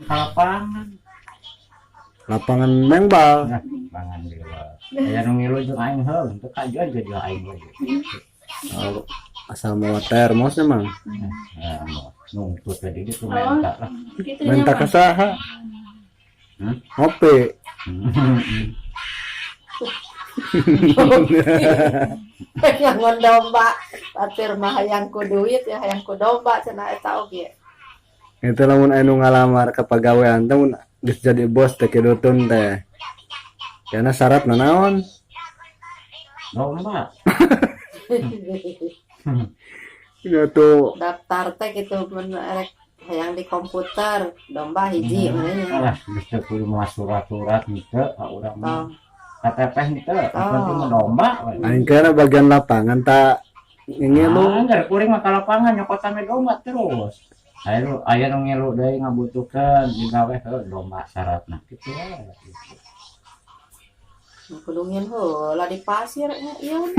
Lapangan. Lapangan mengbal. Nah, lapangan di luar. Aya nu ngilu jeung aing heul, teu kajuan jadi aing we. Oh, asal mau termos emang. Nah, nuntut tadi itu menta lah. Minta ke saha? Ngopi. Ngangon domba patir mah hayang ku duit ya hayang ku domba cenah eta oge. Itu lamun anu ngalamar ke pagawean teh mun geus jadi bos teh kidutun teh. Karena syarat naon? Domba. Itu Daftar teh gitu mun rek hayang di komputer domba hiji meureun. Alah, bisa kudu mah surat-surat henteu ka urang mah. Tong. KTP henteu, penting mah domba we. aing kana bagian lapangan tak ngilu. Anggar kuring mah ka lapangan nyokotan we domba terus. Aya nu ngilu deui ngabutuhkeun digawe heuh domba syaratna kitu we. Kudu ngin heula di pasir nya ieu.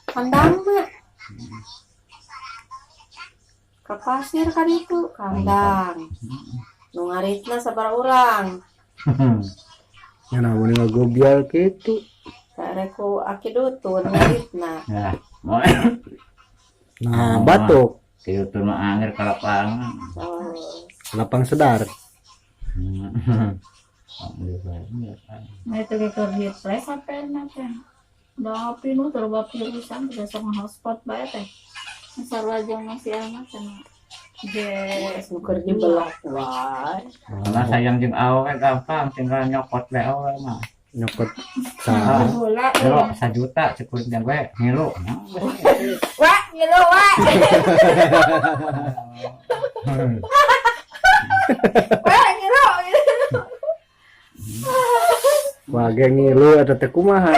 Kandang mah. Ka pasir kan itu kandang. Nu ngaritna sabaraha urang. Ya namun ngagobial kitu. Karek ku aki dutun ngaritna. Nah, mau Nah, batuk kitu mah anggar ka lapangan. Oh. lapang sedar. Nah itu ke kerja play sampai nanti. Udah api nu terbawa pirusan tidak sama hotspot bae teh. Asal aja masih amat sama. Yes, nuker di belak wae. Nah, sayang jeung awe gampang tinggal nyokot we awe mah. Nyokot sah. Bola. Jero 1 juta cukup jeung we ngilu. Wah, ngilu wah. Wah, ngilu. Wah, ge ngilu eta teh kumaha?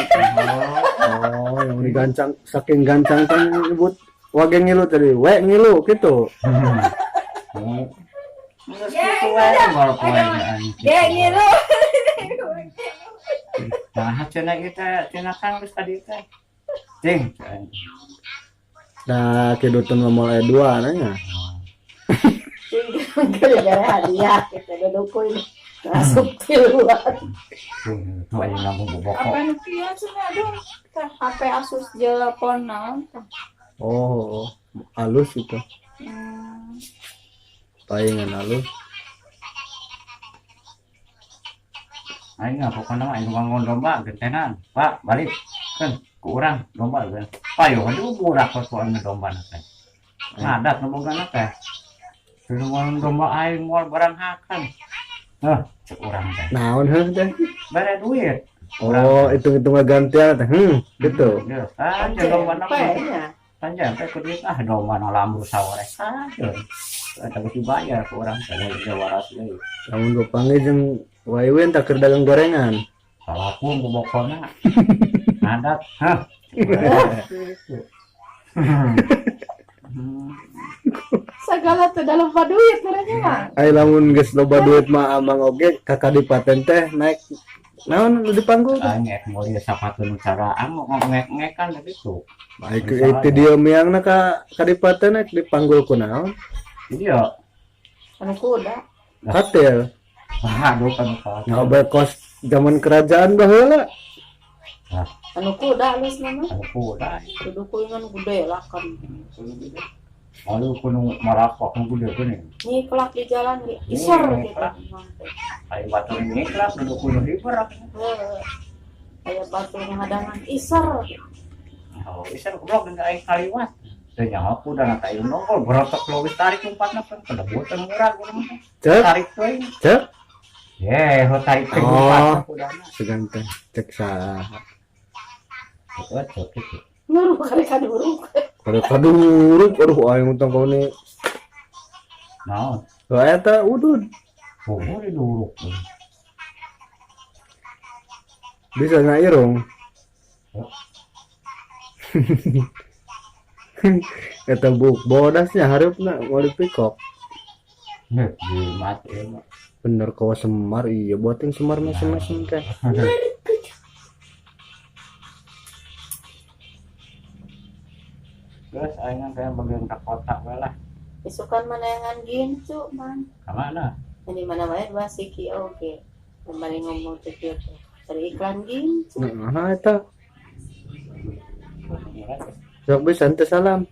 Oh, yang digancang saking gancang teh nyebut wage ngilu tadi. We ngilu kitu. Ya ngilu. Nah, cenah kita cenah kang geus tadi teh. Cing. Nah, kidutun ngomong aya 2 nanya. Gara-gara hadiah kita dudukuin masuk tiluan. Tuh aja ngomong bobok. Apa nu kieu cenah aduh. Teh HP Asus jelepon naon teh. Oh, halus itu. Palingan halus. Aing pokona mah aing ngomong domba gentenan. Pak, balik. Kan ku urang domba kan. Payo aduh budak soalna domba teh. Ngadat nu boga teh. Ngomong domba aing moal baranghakan. Heh, cek urang teh. Naon heuh teh? Bare duit. Oh, hitung-hitung gantian teh. Gitu. Ya, aja domba na. Nya. Panjang teh ku duit domba na lambu sawareh saja. Ada geus dibayar ku urang teh waras deui. Lamun gopangge jeung waewen tak keur dagang gorengan. Salapun bobokona. Ngadat, hah. Segala teh dalam duit mereka mah. Ai lamun geus loba duit mah amang oge ka kadipaten teh naik naon nu dipanggul teh? Ngek mobil sapatu nu caraan mau ngek-ngekan gitu. Baik itu dia miangna ka kadipaten naik dipanggul ku naon? Iya. Anu kuda. Katil. Aduh kan kalau Ngobrol kos zaman kerajaan baheula. Anu kuda alus mah. aku udah. Dudukuin anu gede lah kan. Lalu kudu marapok nu gede geuning. Nyiklak di jalan di isor kita. Ayo batur ini kelas kudu kudu diperak. Kayak batu ngadangan isor. Oh, bisa goblok dengan aing kaliwat. Teu nyaho kuda na kayu nongol berotok leuwih tarik umpatna kan kada boten murah kudu. Cek, Tarik teuing. cek. Ye, ho tarik teuing Oh. umpatna kudana. Seganteng cek saha. Cocok gitu. Nguruk kali kaduruk. Kada kaduruk aduh aing utang kau ni. Naon? Lo eta udud. Oh, diduruk. Bisa ngairung. Eta buk bodasnya harupna mau dipikok. Di mati mah. Bener kawa Semar iya buatin Semar masing-masing teh. Terus aing kayak bagian ka kota we lah. isukan manayangan gincu man. Kamana? Ini mana wae basiki oke. Kembali ngomong cekir dari iklan gincu. Nah, eta. Sok bisa ente salam.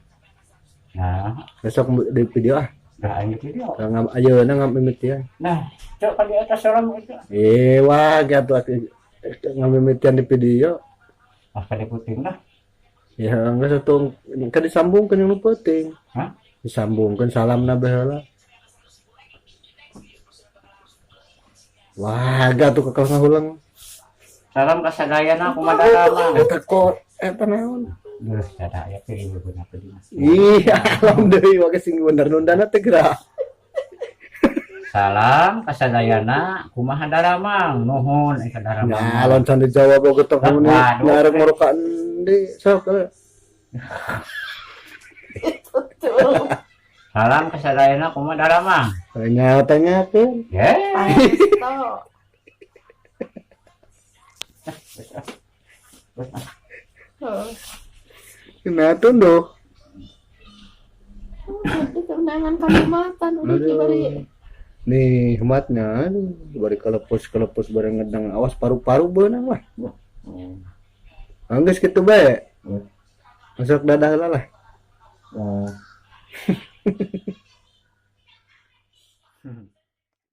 Nah, Besok di video ah. dah aing video. Ngam ayeuna ngam mimitian. Nah, cok kan di atas orang itu. Wah, gitu ngam mimitian di video. Maka diputin lah. Ya enggak satu kan disambungkan yang lu penting. Hah? Disambungkan salam na baheula. Wah, gak tuh kakak ngahulang. Salam kasadayana kumadara. Eta kok eta naon? Geus ada aya teh ieu beuna teh di masjid. Iya, alhamdulillah wae sing bener nundana teh gerak. Salam kasadayana kumaha daramang nuhun eta daramang. Nah, loncan dijawab oge teh kamu nih Waduh. ngarep ngorokaan di sok. Betul. Salam kasadayana kumaha daramang. Tanya-tanyakeun. Ye. Pasto. Nah, tuh. Jadi kemenangan Kalimantan udah diberi. Nih, hematnya aduh, bari kelepos bareng ngedang awas paru-paru beunang lah. Anggeus kitu bae. Masuk dadah lah.